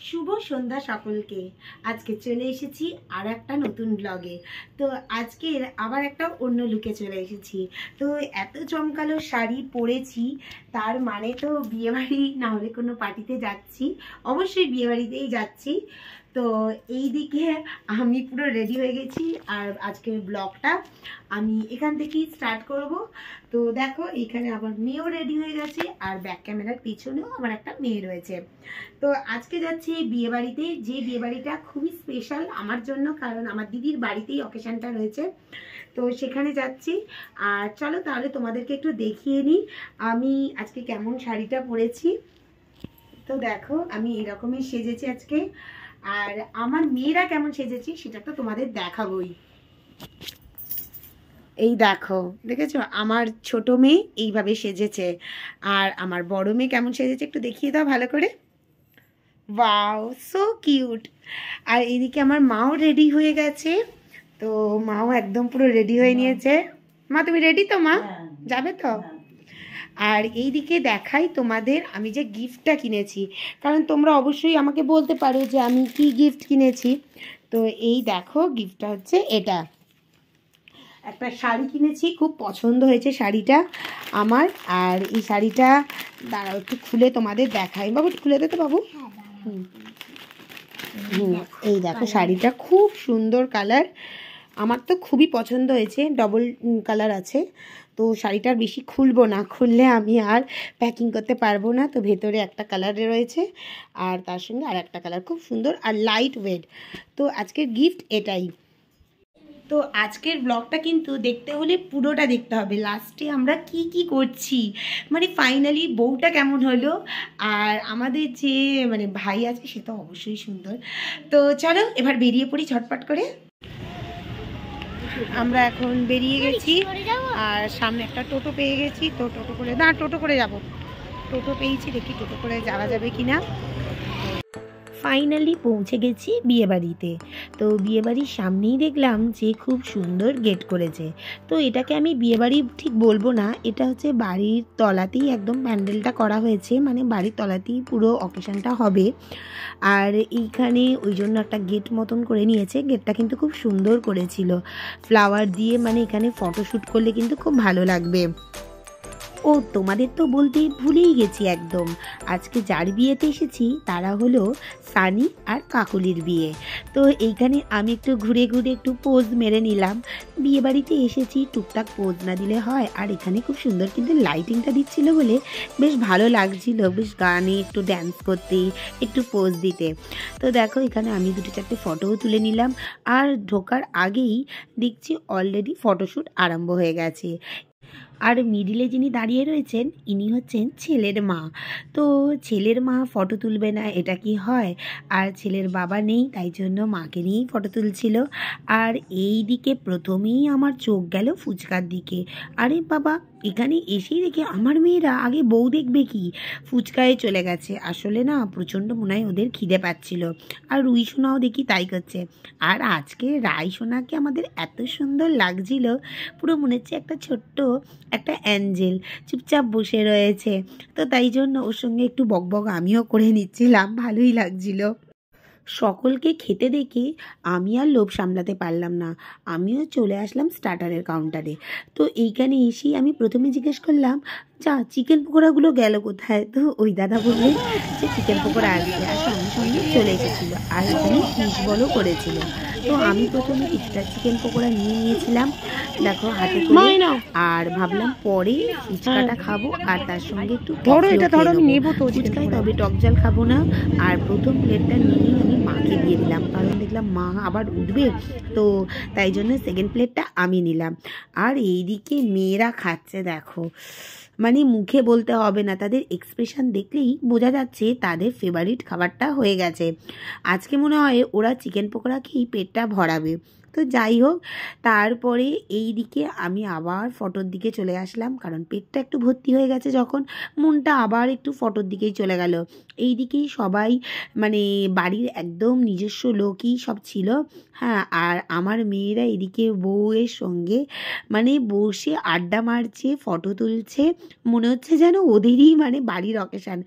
শুভ সন্ধ্যা সকলকে। আজকে চলে এসেছি আর একটা নতুন ব্লগে। তো আজকে আবার একটা অন্য লুকে চলে এসেছি। তো এত জমকালো শাড়ি পরেছি, তার মানে তো বিয়েবাড়ি না হলে কোনো পার্টিতে যাচ্ছি, অবশ্যই বিয়েবাড়িতেই যাচ্ছি। তো এই দিকে আমি পুরো রেডি হয়ে গেছি আর আজকের ব্লগটা আমি এখান থেকেই স্টার্ট করব। তো দেখো এখানে আবার মেয়েও রেডি হয়ে গেছে আর ব্যাক ক্যামেরার পিছনেও আমার একটা মেয়ে রয়েছে। তো আজকে যাচ্ছি বিয়েবাড়িতে, যে বিয়েবাড়িটা খুবই স্পেশাল আমার জন্য, কারণ আমার দিদির বাড়িতেই অকেশনটা রয়েছে। তো সেখানে যাচ্ছি। আর চলো তাহলে তোমাদেরকে একটু দেখিয়ে নিই আমি আজকে কেমন শাড়িটা পরেছি। তো দেখো আমি এরকমই সেজেছি আজকে, আর আমার মেয়েরা কেমন সেজেছি সেটা তো তোমাদের দেখাবোই। এই দেখো, দেখেছো আমার ছোট মেয়ে এইভাবে সেজেছে, আর আমার বড় মেয়ে কেমন সেজেছে একটু দেখিয়ে দাও ভালো করে। Wow, so cute. আর এদিকে আমার মাও রেডি হয়ে গেছে। তো মাও একদম পুরো রেডি হয়ে নিয়েছে। মা তুমি রেডি তো? মা যাবে তো? আর এইদিকে দেখাই তোমাদের আমি যে গিফটটা কিনেছি, কারণ তোমরা অবশ্যই আমাকে বলতে পারো যে আমি কি গিফট কিনেছি। তো এই দেখো গিফটটা হচ্ছে এটা, একটা শাড়ি কিনেছি, খুব পছন্দ হয়েছে শাড়িটা আমার। আর এই শাড়িটা দাঁড়াও একটু খুলে তোমাদের দেখাই। বাবু খুলে দে তো বাবু। এই দেখো শাড়িটা খুব সুন্দর কালার, আমার তো খুবই পছন্দ হয়েছে। ডবল কালার আছে, তো শাড়িটার বেশি খুলবো না, খুললে আমি আর প্যাকিং করতে পারবো না। তো ভেতরে একটা কালারে রয়েছে আর তার সঙ্গে আর একটা কালার, খুব সুন্দর আর লাইট ওয়েট। তো আজকের গিফট এটাই। তো আজকের ব্লগটা কিন্তু দেখতে হলে পুরোটা দেখতে হবে, লাস্টে আমরা কি কি করছি, মানে ফাইনালি বউটা কেমন হলো, আর আমাদের যে মানে ভাই আছে সে তো অবশ্যই সুন্দর। তো চলো এবার বেরিয়ে পড়ি ঝটপট করে। আমরা এখন বেরিয়ে গেছি আর সামনে একটা টোটো পেয়ে গেছি। তো টোটো করে না, টোটো করে যাব, টোটো পেয়েছি, দেখি টোটো করে যাওয়া যাবে কিনা। ফাইনালি পৌঁছে গেছি বিয়েবাড়িতে। তো বিয়েবাড়ির সামনেই দেখলাম যে খুব সুন্দর গেট করেছে। তো এটাকে আমি বিয়েবাড়ি ঠিক বলবো না, এটা হচ্ছে বাড়ির তলাতেই একদম প্যান্ডেলটা করা হয়েছে, মানে বাড়ির তলাতেই পুরো অকেশনটা হবে। আর এইখানে ওই জন্য একটা গেট মতন করে নিয়েছে, গেটটা কিন্তু খুব সুন্দর করেছিল ফ্লাওয়ার দিয়ে, মানে এখানে ফটোশ্যুট করলে কিন্তু খুব ভালো লাগবে। ও তোমাদের তো বলতেই ভুলেই গেছি একদম, আজকে যার বিয়েতে এসেছি তারা হলো সানি আর কাকুলির বিয়ে। তো এইখানে আমি একটু ঘুরে ঘুরে একটু পোজ মেরে নিলাম। বিয়ে বাড়িতে এসেছি, টুকটাক পোজ না দিলে হয়। আর এখানে খুব সুন্দর কিন্তু লাইটিংটা দিচ্ছিল বলে বেশ ভালো লাগছিল, বেশ গানে একটু ড্যান্স করতে, একটু পোজ দিতে। তো দেখো এখানে আমি দুটো চারটে ফটোও তুলে নিলাম। আর ঢোকার আগেই দেখছি অলরেডি ফটোশ্যুট আরম্ভ হয়ে গেছে। আর মিডিলে যিনি দাঁড়িয়ে রয়েছেন ইনি হচ্ছেন ছেলের মা। তো ছেলের মা ফটো তুলবে না এটা কি হয়? আর ছেলের বাবা নেই, তাই জন্য মাকে নিয়েই ফটো তুলছিল। আর এই দিকে প্রথমেই আমার চোখ গেল ফুচকার দিকে। আরে বাবা, এখানে এসেই দেখি আমার মেয়েরা আগে বউ দেখবে কি, ফুচকায় চলে গেছে। আসলে না প্রচণ্ড মনে হয় ওদের খিদে পাচ্ছিল। আর রুই সোনাও দেখি তাই করছে। আর আজকে রাই সোনাকে আমাদের এত সুন্দর লাগছিল, পুরো মনে হচ্ছে একটা ছোট্ট একটা অ্যাঞ্জেল চুপচাপ বসে রয়েছে। তো তাই জন্য ওর সঙ্গে একটু বকবক আমিও করে নিচ্ছিলাম, ভালোই লাগছিল। সকলকে খেতে দেখে আমি আর লোভ সামলাতে পারলাম না, আমিও চলে আসলাম স্টার্টারের কাউন্টারে। তো এইখানে এসেই আমি প্রথমে জিজ্ঞেস করলাম, যা চিকেন পকোড়াগুলো গেল কোথায়? তো ওই দাদা বললেন যে চিকেন পকোড়া আসবে, আর সঙ্গে সঙ্গে চলে এসেছিলো। আর এখানে ফিশ বলও করেছিল। তো আমি প্রথমে কিছুটা চিকেন পকোড়া নিয়ে নিয়েছিলাম দেখো হাতে করে, আর ভাবলাম পরে ফুচকাটা খাবো আর তার সঙ্গে একটু ফুচকায়, তবে টক জল খাবো না। আর প্রথম প্লেটটা নিয়েই আমি মাকে দিয়ে দিলাম, কারণ দেখলাম মা আবার উঠবে, তো তাই জন্য সেকেন্ড প্লেটটা আমি নিলাম। আর এইদিকে মেয়েরা খাচ্ছে দেখো, মানে মুখে বলতে হবে না, তাদের এক্সপ্রেশন দেখলেই বোঝা যাচ্ছে তাদের ফেভারিট খাবারটা হয়ে গেছে। আজকে মনে হয় ওরা চিকেন পকোড়া খেয়েই পেটটা ভরাবে। তো যাই হোক, তারপরে এই দিকে আমি আবার ফটোর দিকে চলে আসলাম, কারণ পেটটা একটু ভর্তি হয়ে গেছে যখন, মনটা আবার একটু ফটোর দিকেই চলে গেল। এই দিকেই সবাই মানে বাড়ির একদম নিজস্ব লোকই সব ছিল। হ্যাঁ, আর আমার মেয়েরা এদিকে বউয়ের সঙ্গে মানে বসে আড্ডা মারছে, ফটো তুলছে, মনে হচ্ছে যেন ওদেরই মানে বাড়ির অকেশান।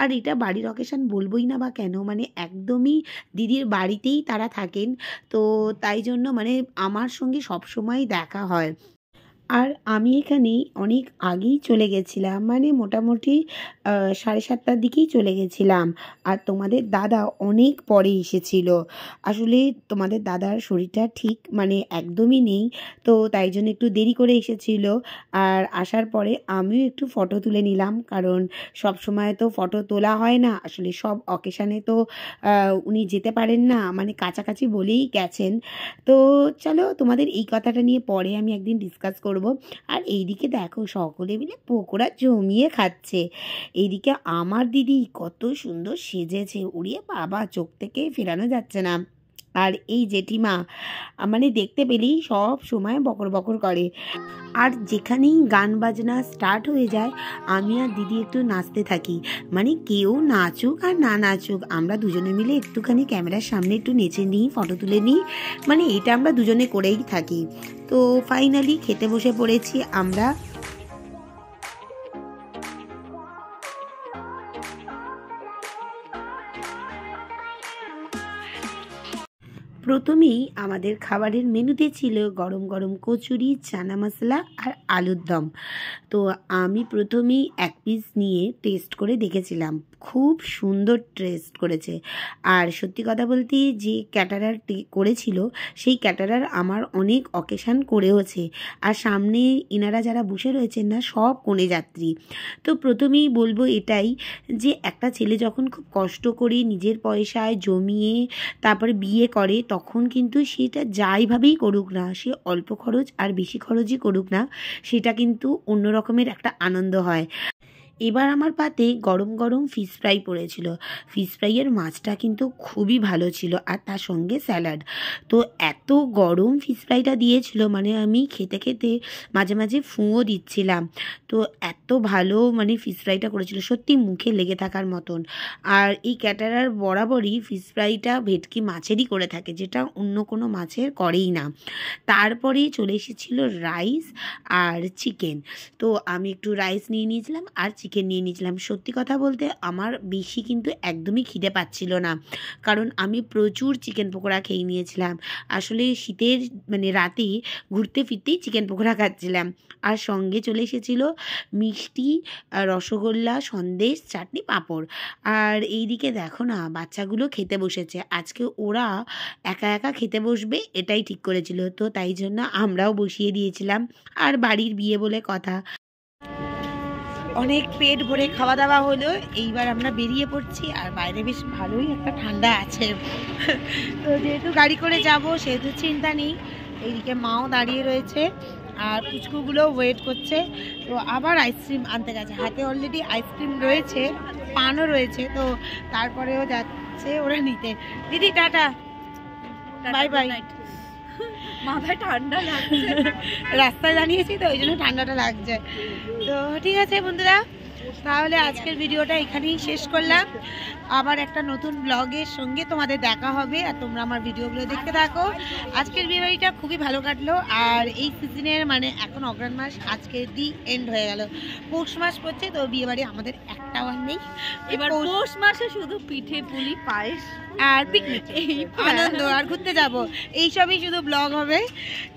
আর এটা বাড়ির অকেশান বলবোই না বা কেন, মানে একদমই দিদির বাড়িতেই তারা থাকেন, তো তাই জন্য মানে আমার সঙ্গে সবসময় দেখা হয়। আর আমি এখানে অনেক আগেই চলে গেছিলাম, মানে মোটামুটি 7:30টার দিকেই চলে গেছিলাম। আর তোমাদের দাদা অনেক পরে এসেছিল। আসলে তোমাদের দাদার শরীরটা ঠিক মানে একদমই নেই, তো তাই জন্য একটু দেরি করে এসেছিল। আর আসার পরে আমিও একটু ফটো তুলে নিলাম, কারণ সব সময় তো ফটো তোলা হয় না, আসলে সব অকেশানে তো উনি যেতে পারেন না, মানে কাছাকাছি বলেই গেছেন। তো চলো, তোমাদের এই কথাটা নিয়ে পরে আমি একদিন ডিসকাস করব। আর এইদিকে দেখো সকলে মিলে পকোড়া জমিয়ে খাচ্ছে। এইদিকে আমার দিদি কত সুন্দর সেজেছে, উড়িয়ে বাবা, চোখ থেকে ফেরানো যাচ্ছে না। আর এই জেঠিমা মানে দেখতে পেলেই সব সময় বকর বকর করে। আর যেখানেই গান বাজনা স্টার্ট হয়ে যায়, আমি আর দিদি একটু নাচতে থাকি, মানে কেউ নাচুক আর না নাচুক, আমরা দুজনে মিলে একটুখানি ক্যামেরার সামনে একটু নেচে নিই, ফটো তুলে নিই, মানে এটা আমরা দুজনে করেই থাকি। তো ফাইনালি খেতে বসে পড়েছি আমরা। প্রথমেই আমাদের খাবারের মেনুতে ছিল গরম গরম কচুরি, চানা মশলা আর আলুর দম। তো আমি প্রথমেই এক পিস নিয়ে টেস্ট করে দেখেছিলাম, খুব সুন্দর টেস্ট করেছে। আর সত্যি কথা বলতে, যে ক্যাটারার করেছিল সেই ক্যাটারার আমার অনেক অকেশান করেওছে। আর সামনে ইনারা যারা বসে রয়েছেন না, সব কনে যাত্রী। তো প্রথমেই বলবো এটাই, যে একটা ছেলে যখন খুব কষ্ট করে নিজের পয়সায় জমিয়ে তারপরে বিয়ে করে, তখন কিন্তু সেটা যাইভাবেই করুক না, সে অল্প খরচ আর বেশি খরচই করুক না, সেটা কিন্তু অন্য রকমের একটা আনন্দ হয়। এবার আমার পাতে গরম গরম ফিশ ফ্রাই পড়েছিল। ফিশ ফ্রাইয়ের মাছটা কিন্তু খুবই ভালো ছিল, আর তার সঙ্গে স্যালাড। তো এত গরম ফিশ ফ্রাইটা দিয়েছিল, মানে আমি খেতে খেতে মাঝে মাঝে ফুঁও দিচ্ছিলাম। তো এত ভালো মানে ফিশ ফ্রাইটা করেছিল, সত্যি মুখে লেগে থাকার মতন। আর এই ক্যাটারার বরাবরই ফিশ ফ্রাইটা ভেটকি মাছেরই করে থাকে, যেটা অন্য কোনো মাছের করেই না। তারপরেই চলে এসেছিল রাইস আর চিকেন। তো আমি একটু রাইস নিয়ে নিয়েছিলাম আর চিকেন নিয়ে নিয়েছিলাম। সত্যি কথা বলতে আমার বেশি কিন্তু একদমই খিদে পাচ্ছিল না, কারণ আমি প্রচুর চিকেন পকোড়া খেয়ে নিয়েছিলাম। আসলে শীতের মানে রাতে ঘুরতে ফিরতেই চিকেন পকোড়া খাচ্ছিলাম। আর সঙ্গে চলে এসেছিল মিষ্টি, রসগোল্লা, সন্দেশ, চাটনি, পাঁপড়। আর এইদিকে দেখো না, বাচ্চাগুলো খেতে বসেছে। আজকে ওরা একা একা খেতে বসবে এটাই ঠিক করেছিল, তো তাই জন্য আমরাও বসিয়ে দিয়েছিলাম। আর বাড়ির বিয়ে বলে কথা, অনেক পেট ভরে খাওয়া দাওয়া হলো। এইবার আমরা বেরিয়ে পড়ছি, আর বাইরে বেশ ভালোই একটা ঠান্ডা আছে। তো যেহেতু গাড়ি করে যাব সেহেতু চিন্তা নেই। এইদিকে মাও দাঁড়িয়ে রয়েছে, আর পুচকুগুলো ওয়েট করছে। তো আবার আইসক্রিম আনতে গেছে, হাতে অলরেডি আইসক্রিম রয়েছে, পানও রয়েছে, তো তারপরেও যাচ্ছে ওরা নিতে। দিদি টাটা, বাই বাই। মাথায় ঠান্ডা লাগছে, রাস্তায় দাঁড়িয়েছি তো ওই জন্য ঠান্ডাটা লাগছে। তো ঠিক আছে বন্ধুরা, তাহলে আজকের ভিডিওটা এখানেই শেষ করলাম। আবার একটা নতুন ব্লগের সঙ্গে তোমাদের দেখা হবে, আর তোমরা আমার ভিডিওগুলো দেখতে থাকো। আজকের বিয়েবাড়িটা খুবই ভালো কাটলো। আর এই সিজনের মানে এখন অগ্রহায়ণ মাস আজকে দি এন্ড হয়ে গেল, পৌষ মাস পড়ছে, তো বিয়েবাড়ি আমাদের একটাও আর নেই। এবার পৌষ মাসে শুধু পিঠে পুলি পায়েস আর পিকনিক, এই আনন্দ, আর ঘুরতে যাব, এইসবই শুধু ব্লগ হবে।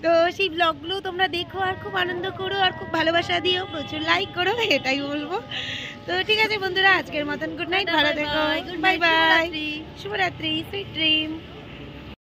তো সেই ব্লগগুলো তোমরা দেখো, আর খুব আনন্দ করো, আর খুব ভালোবাসা দিও, প্রচুর লাইক করো, এটাই বলবো। তো ঠিক আছে বন্ধুরা, আজকের মতন গুড নাইট, ভালো থেকো, বাই বাই, শুভরাত্রি, সুইট ড্রিম।